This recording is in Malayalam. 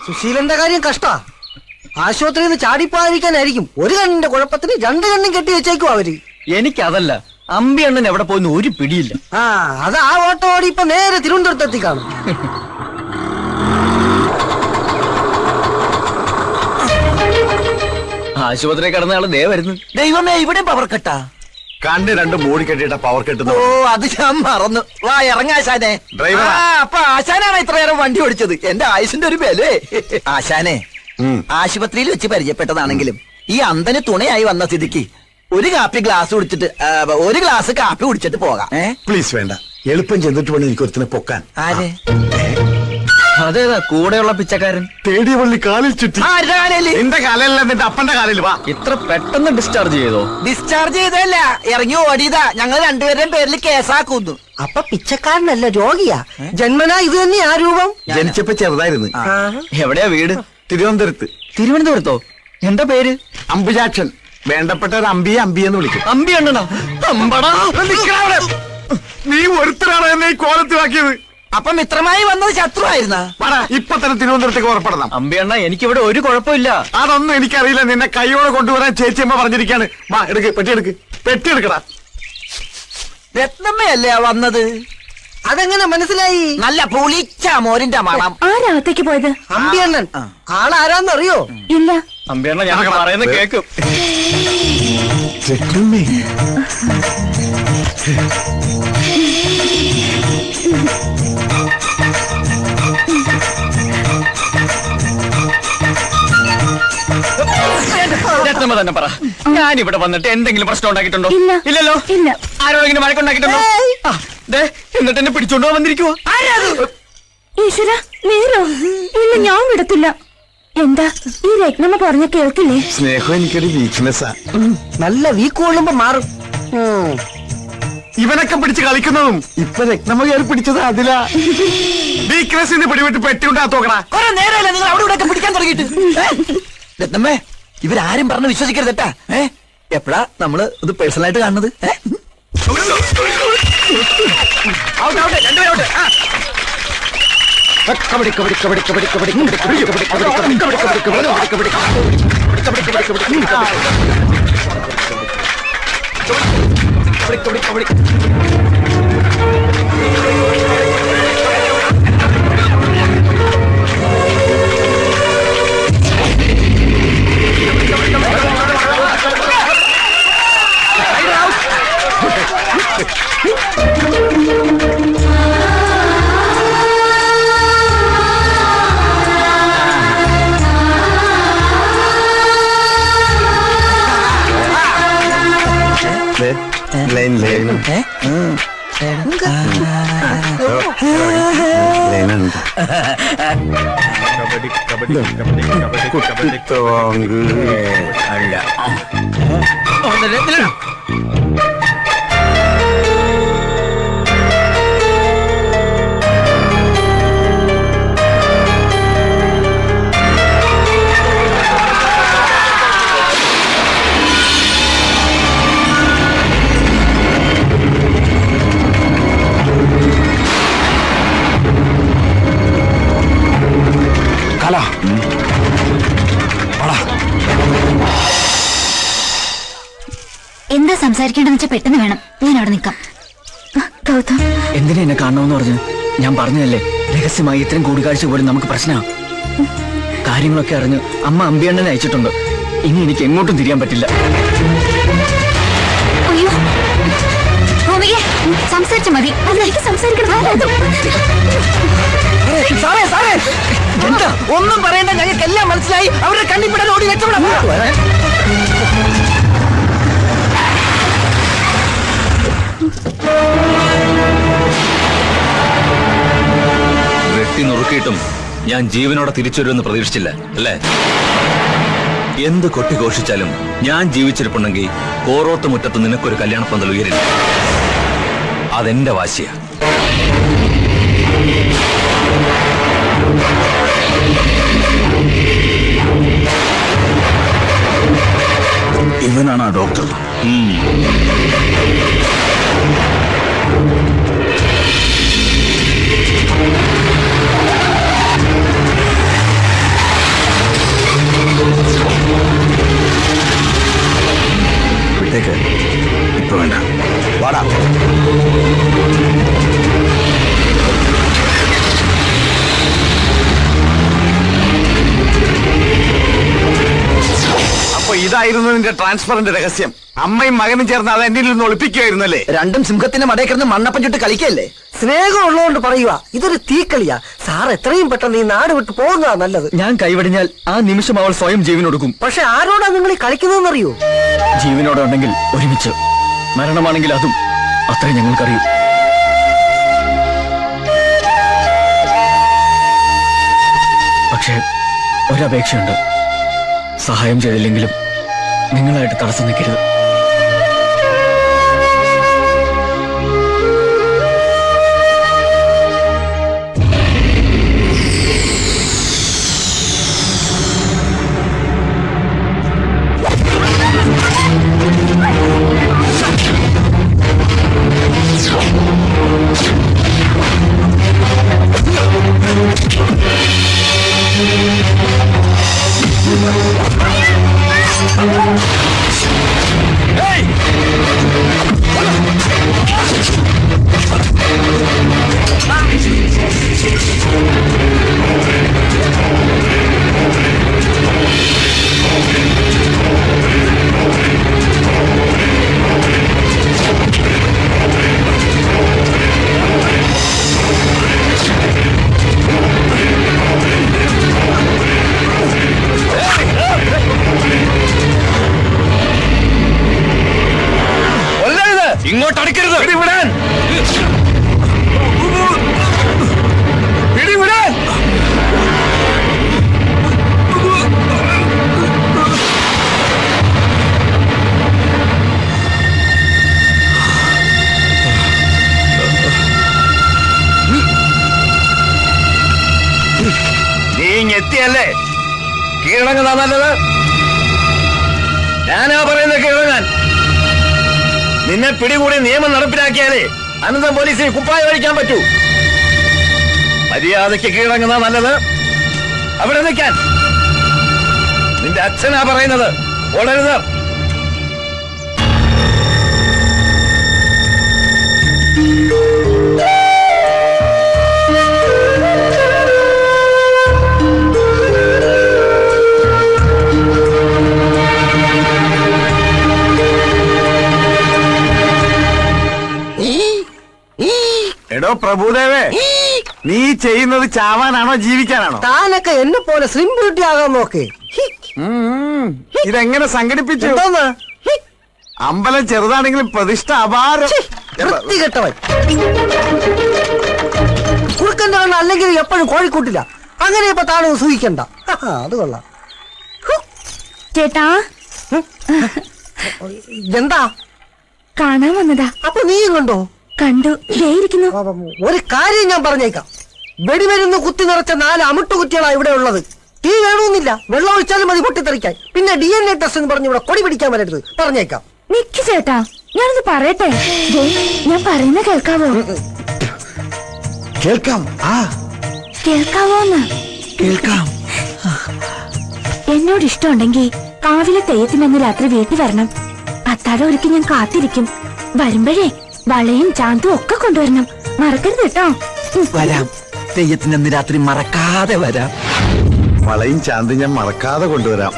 സുശീലന്റെ കാര്യം കഷ്ടാ. ആശുപത്രിയിൽ നിന്ന് ചാടിപ്പോകാതിരിക്കാനായിരിക്കും ഒരു കണ്ണിന്റെ കുഴപ്പത്തിന് രണ്ട് കണ്ണും കെട്ടി വെച്ചേക്കും അവര്. എനിക്കതല്ല, അമ്പി അണ്ണൻ എവിടെ പോയിന്ന് ഒരു പിടിയില്ല. അത് ആ ഓട്ടോ ഓടി ഇപ്പൊ നേരെ തിരുവനന്തപുരത്തെത്തി കാണും. ആശുപത്രി കിടന്ന ആള് ദേ വരുന്നു. ദൈവമേ, ഇവിടെ പവർ കട്ടാ. കണ്ട് രണ്ട് മൂടി കെട്ടിട്ട പവർ കെട്ടുന്നു. ഓ, അത് ഞാൻ മറന്നു. വാ ഇറങ്ങാശാനെ. അപ്പൊ ആശാനാണ് ഇത്ര നേരം വണ്ടി ഓടിച്ചത്. എന്റെ ആയുസിന്റെ ഒരു ബലേ. ആശാനെ, ആശുപത്രിയിൽ വെച്ച് പരിചയപ്പെട്ടതാണെങ്കിലും ഈ അന്തന് തുണയായി വന്ന സ്ഥിതിക്ക് ഒരു ഗ്ലാസ് കാപ്പി കുടിച്ചിട്ട് പോകാം. പ്ലീസ് വേണ്ട, എളുപ്പം ചെന്നിട്ട് വേണം എനിക്ക് ഒരുത്തിനെ പൊക്കാൻ. ആരെ? അതേതാ കൂടെയുള്ള പിച്ചക്കാരൻ? തേടിയ പള്ളി കാലിൽ ചുറ്റി. നിന്റെ കാലല്ല, നിന്റെ അപ്പന്റെ കാലിൽ. വാ. ഇത്ര പെട്ടെന്ന് ഡിസ്ചാർജ് ചെയ്തോ? ഡിസ്ചാർജ് ചെയ്തല്ല, ഇറങ്ങി ഓടിയതാ. ഞങ്ങൾ രണ്ടുപേരുടെയും പേരിൽ കേസാക്കുന്നു. അപ്പൊ പിച്ചക്കാരനല്ല, രോഗിയാ. ജന്മനാ ഇത് തന്നെയാ രൂപം. ജനിച്ചപ്പോ ചെറുതായിരുന്നു. എവിടെയാ വീട്? തിരുവനന്തപുരത്ത്. തിരുവനന്തപുരത്തോ? എന്താ പേര്? അംബുജാക്ഷൻ. വേണ്ടപ്പെട്ട ഒരു അമ്പിയെന്ന് വിളിക്കും. അമ്പി അണ്ണനാ? അമ്പടാ. നീ ഒരുത്തരാണ് എന്നെ ഈ കോലത്തിലാക്കിയത്. അപ്പൊ മിത്രമായി വന്നത് ശത്രുവായിരുന്ന? ഇപ്പൊ തന്നെ തിരുവനന്തപുരത്തേക്ക് പുറപ്പെടണം. അമ്പി അണ്ണ, എനിക്കിവിടെ ഒരു കുഴപ്പമില്ല. അതൊന്നും എനിക്കറിയില്ല. നിന്നെ കൈയോടെ കൊണ്ടുവരാൻ ചേച്ചിയമ്മ പറഞ്ഞിരിക്കാണ്. വാ, എടുക്ക്, പെട്ടി എടുക്കടാ. രത്നമ്മയല്ലേ വന്നത്? അതെങ്ങനെ മനസ്സിലായി? നല്ല പുളിച്ച മോരിന്റെ മണം. ആരാവത്തേക്ക് പോയത്? അമ്പിയണ്ണൻ. ആളാരാന്നറിയോ? ഇല്ല. അമ്പി അണ്ണ, ഞാൻ പറയുന്നത് കേക്കും. രത്നമ്മ തന്നെ പറ, ഞാൻ ഇവിടെ വന്നിട്ട് എന്തെങ്കിലും പ്രശ്നം ഉണ്ടാക്കിയിട്ടുണ്ടോ? ഇല്ലല്ലോ. ആരോടെങ്കിലും വഴക്കുണ്ടാക്കിയിട്ടുണ്ടോ? എന്നിട്ട് എന്നെ പിടിച്ചോണ്ടോ വന്നിരിക്കുവോ? ഈശ്വര, നേരോ? ഇല്ല, ഞാൻ വിടത്തില്ല. എന്താ ഈ രത്നമ്മ പറഞ്ഞ കേൾക്കില്ലേ? സ്നേഹം എനിക്കൊരു വീക്ക്നെസ്സാ. നല്ല വീക്ക് കൊള്ളുമ്പോ മാറും. ഇവനൊക്കെ പിടിച്ച് കളിക്കുന്നതും ഇപ്പൊ രത്നമ്മ കയറി പിടിച്ചത് അതിലാ. വീക്ക്നെസ്സിന് പിടിവിട്ട് പെട്ടിയുണ്ടാ തോക്കണ. കുറെ നേരമല്ല നിങ്ങൾ അവിടെ ഇവിടെ പിടിക്കാൻ തുടങ്ങിയിട്ട്. രത്നമ്മേ, ഇവരാരും പറഞ്ഞ് വിശ്വസിക്കരുതട്ടാ. എപ്പോഴാ നമ്മള് ഇത് പേഴ്സണലായിട്ട് കാണുന്നത്? എന്താ സംസാരിക്കേണ്ടെന്ന് വെച്ചാൽ പെട്ടെന്ന് വേണം. ഞാൻ അവിടെ നിൽക്കാം. ഗൗതം, എന്തിനാ എന്നെ കാണണമെന്ന് പറഞ്ഞു? ഞാൻ പറഞ്ഞതല്ലേ, രഹസ്യമായി ഇത്രയും കൂടിക്കാഴ്ച പോലും നമുക്ക് പ്രശ്നമാണ്. കാര്യങ്ങളൊക്കെ അറിഞ്ഞ് അമ്മ അമ്പിയണ്ണനെ അയച്ചിട്ടുണ്ട്. ഇനി എനിക്ക് എങ്ങോട്ടും തിരിയാൻ പറ്റില്ല. അയ്യോ, സംസാരിച്ച മതി. അതെനിക്ക് സംസാരിക്കണം. എന്താ ഒന്നും പറയണ്ട, ഞങ്ങൾക്കെല്ലാം മനസ്സിലായി. അവരുടെ കണ്ണിപ്പിടാൻ ഓടി രക്ഷപ്പെടാം. വെട്ടി നുറുക്കിയിട്ടും ഞാൻ ജീവനോടെ തിരിച്ചു വരുമെന്ന് പ്രതീക്ഷിച്ചില്ല അല്ലേ? എന്ത് കൊട്ടിഘോഷിച്ചാലും ഞാൻ ജീവിച്ചിരിപ്പുണ്ടെങ്കിൽ കോറോത്ത് മുറ്റത്ത് നിനക്കൊരു കല്യാണപ്പന്തൽ ഉയരില്ല. അതെന്റെ വാശിയാ. ഇവനാണ് ആ ഡോക്ടർ. ഇതായിരുന്നു നിന്റെ ട്രാൻസ്ഫറിന്റെ രഹസ്യം. അമ്മയും മകനും ചേർന്ന് അത് എന്നിൽ നിന്ന് ഒളിപ്പിക്കുകയായിരുന്നല്ലേ? രണ്ടും സിംഹത്തിന്റെ മടയിൽ കിടന്ന് മണ്ണപ്പം ചുട്ട് കളിക്കല്ലേ? സ്നേഹം ഉള്ളതുകൊണ്ട് പറയുക, ഇതൊരു തീക്കളിയാ. സാർ എത്രയും പെട്ടെന്ന് ഈ നാട് വിട്ട് പോകുന്നതാ നല്ലത്. ഞാൻ കൈവടിഞ്ഞാൽ ആ നിമിഷം അവൾ സ്വയം ജീവനൊടുക്കും. പക്ഷെ ആരോടാ നിങ്ങൾ ഈ കളിക്കുന്നതെന്നറിയോ? ജീവനോടുണ്ടെങ്കിൽ ഒരുമിച്ച്, മരണമാണെങ്കിൽ അതും. അത്രേ ഞങ്ങൾക്കറിയൂ. പക്ഷേ ഒരപേക്ഷയുണ്ട്. സഹായം ചെയ്തില്ലെങ്കിലും നിങ്ങളായിട്ട് തടസ്സം നിൽക്കരുത്. ഇങ്ങോട്ട് അടുക്കരുത്. പിടിവിടാൻ. നീ ഇങ്ങെത്തിയല്ലേ? കീഴടങ്ങുന്ന നല്ലത്. ഞാനാ പറയുന്നത് കീഴടങ്ങാൻ. നിന്നെ പിടികൂടി നിയമം നടപ്പിലാക്കിയാലേ അനന്തം പോലീസിന് കുപ്പായ കഴിക്കാൻ പറ്റൂ. മര്യാദയ്ക്ക് കീഴടങ്ങുന്ന നല്ലത്. അവിടെ നിൽക്കാൻ. നിന്റെ അച്ഛനാ പറയുന്നത്. ഓടരുത്. എടോ പ്രഭുദേവേ, നീ ചെയ്യുന്നത് ചാവാനാണോ ജീവിക്കാനാണോ? താനൊക്കെ എന്നെ പോലെ സ്ലിം ബ്യൂട്ടി ആകാൻ നോക്കേ. ഇതെങ്ങനെ സംഘടിപ്പിച്ചു? അമ്പലം ചെറുതാണെങ്കിലും പ്രതിഷ്ഠ അപാരം. വൃത്തികെട്ടവൻ. കുറുക്കന്റെ കണ്ണ് അല്ലെങ്കിൽ എപ്പോഴും കോഴിക്കൂട്ടില്ല. അങ്ങനെ ഇപ്പൊ താനൊന്ന് സൂഹിക്കണ്ട. അത് കൊള്ളാം. ചേട്ടാ, എന്താ കാണാൻ വന്നതാ. അപ്പൊ നീയും കണ്ടോ? കണ്ടു. ഇരിക്കുന്നു. ഒരു കാര്യം ഞാൻ പറഞ്ഞേക്കാം. വെടിമരുന്ന് കുത്തി നിറച്ച 4 അമിട്ടുകുറ്റികളാ ഇവിടെ ഉള്ളത്. തീ വേണമെന്നില്ല, വെള്ളം ഒഴിച്ചാലും മതി പൊട്ടിത്തെറിക്കാൻ. പിന്നെ DNA ടെസ്റ്റ് എന്ന് പറഞ്ഞ് ഇവിടെ കൊടി പിടിക്കാൻ വരരുത്, പറഞ്ഞേക്കാം. നിക്ക് ചേട്ടാ, ഞാനത് പറയട്ടെ. ഞാൻ പറയുന്ന കേൾക്കാവോ? കേൾക്കാം. കേൾക്കാവോന്ന്? കേൾക്കാം. എന്നോട് ഇഷ്ടമുണ്ടെങ്കിൽ കാവിലെ തെയ്യത്തിനന്ന് രാത്രി വീട്ടിൽ വരണം. അത്താഴം ഒരുക്കി ഞാൻ കാത്തിരിക്കും. വരുമ്പോഴേ വളയും ചാന്തും ഒക്കെ കൊണ്ടുവരണം. മറക്കരുത് കേട്ടോ. വരാം. തെയ്യത്തിനന്ന് രാത്രി മറക്കാതെ വരാം. വളയും ചാന്തി ഞാൻ മറക്കാതെ കൊണ്ടുവരാം.